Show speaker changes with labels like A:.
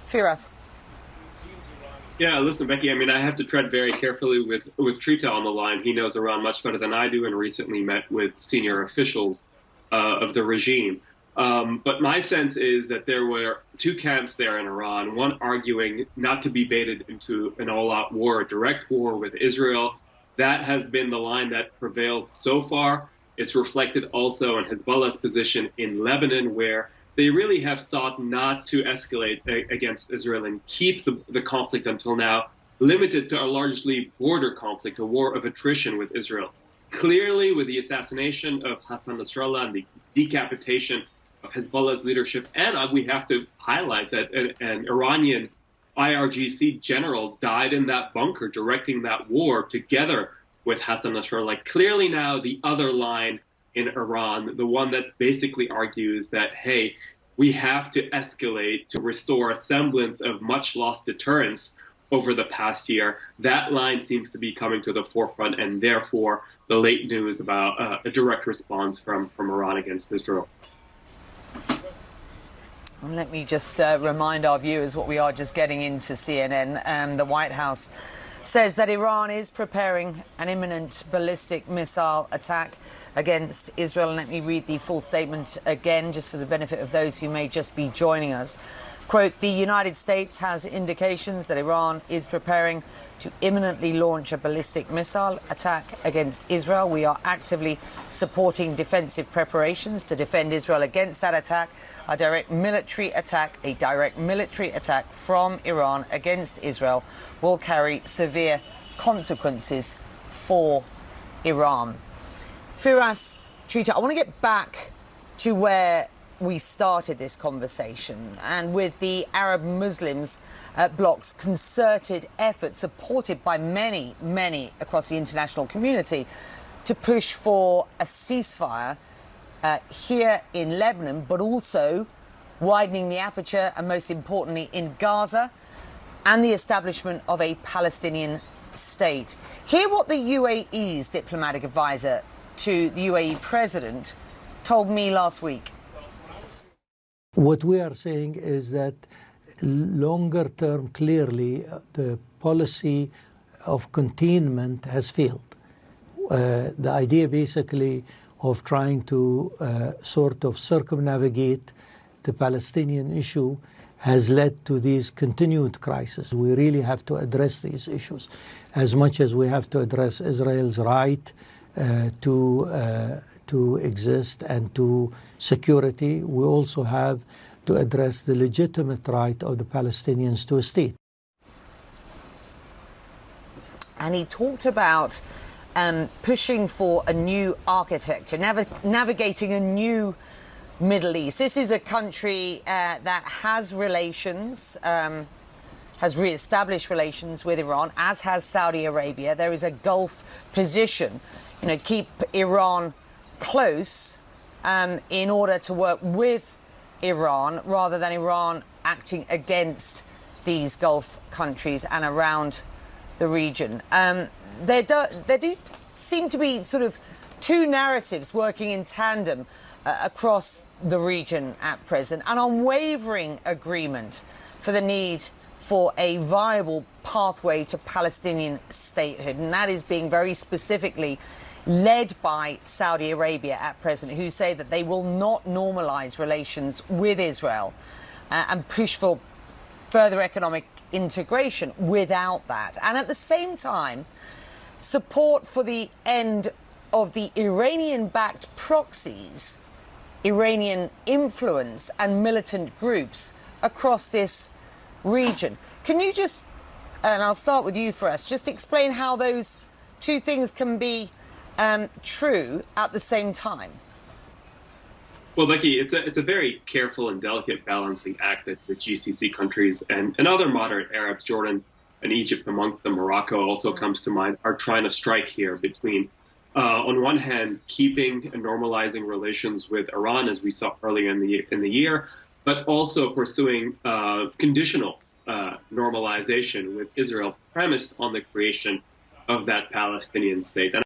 A: Firas.
B: Yeah, listen, Becky, I mean, I have to tread very carefully with Trita on the line. He knows Iran much better than I do and recently met with senior officials of the regime. But my sense is that there were two camps there in Iran, one arguing not to be baited into an all-out war, a direct war with Israel. That has been the line that prevailed so far. It's reflected also in Hezbollah's position in Lebanon, where they really have sought not to escalate against Israel and keep the conflict until now limited to a largely border conflict, a war of attrition with Israel. Clearly, with the assassination of Hassan Nasrallah and the decapitation of Hezbollah's leadership, and we have to highlight that an Iranian IRGC general died in that bunker directing that war together with Hassan Nasrallah. Clearly now the other line in Iran, the one that basically argues that, hey, we have to escalate to restore a semblance of much lost deterrence over the past year. That line seems to be coming to the forefront, and therefore the late news about a direct response from Iran against Israel.
A: And let me just remind our viewers what we are just getting into CNN. The White House says that Iran is preparing an imminent ballistic missile attack against Israel. And let me read the full statement again, just for the benefit of those who may just be joining us. Quote, the United States has indications that Iran is preparing to imminently launch a ballistic missile attack against Israel. We are actively supporting defensive preparations to defend Israel against that attack. A direct military attack from Iran against Israel will carry severe consequences for Iran. Firas, Trita, I want to get back to where we started this conversation, and with the Arab Muslims bloc's concerted effort, supported by many across the international community, to push for a ceasefire here in Lebanon, but also widening the aperture and, most importantly, in Gaza, and the establishment of a Palestinian state. Hear what the UAE's diplomatic advisor to the UAE president told me last week.
C: What we are saying is that longer term, clearly, the policy of containment has failed. The idea basically of trying to sort of circumnavigate the Palestinian issue has led to these continued crises. We really have to address these issues as much as we have to address Israel's right to exist and to security. We also have to address the legitimate right of the Palestinians to a state.
A: And he talked about pushing for a new architecture, navigating a new Middle East. This is a country that has relations, has re-established relations with Iran, as has Saudi Arabia. There is a Gulf position, keep Iran close in order to work with Iran rather than Iran acting against these Gulf countries and around the region. There do seem to be sort of two narratives working in tandem across the region at present, an unwavering agreement for the need for a viable pathway to Palestinian statehood, and that is being very specifically led by Saudi Arabia at present, who say that they will not normalize relations with Israel and push for further economic integration without that. And at the same time, support for the end of the Iranian-backed proxies, Iranian influence and militant groups across this region. Can you just, and I'll start with you first, just explain how those two things can be true at the same time?
B: Well, Becky, it's a very careful and delicate balancing act that the GCC countries and other moderate Arabs, Jordan and Egypt amongst them, Morocco also comes to mind, are trying to strike here between, on one hand, keeping and normalizing relations with Iran, as we saw earlier in the year, but also pursuing conditional normalization with Israel, premised on the creation of that Palestinian state. And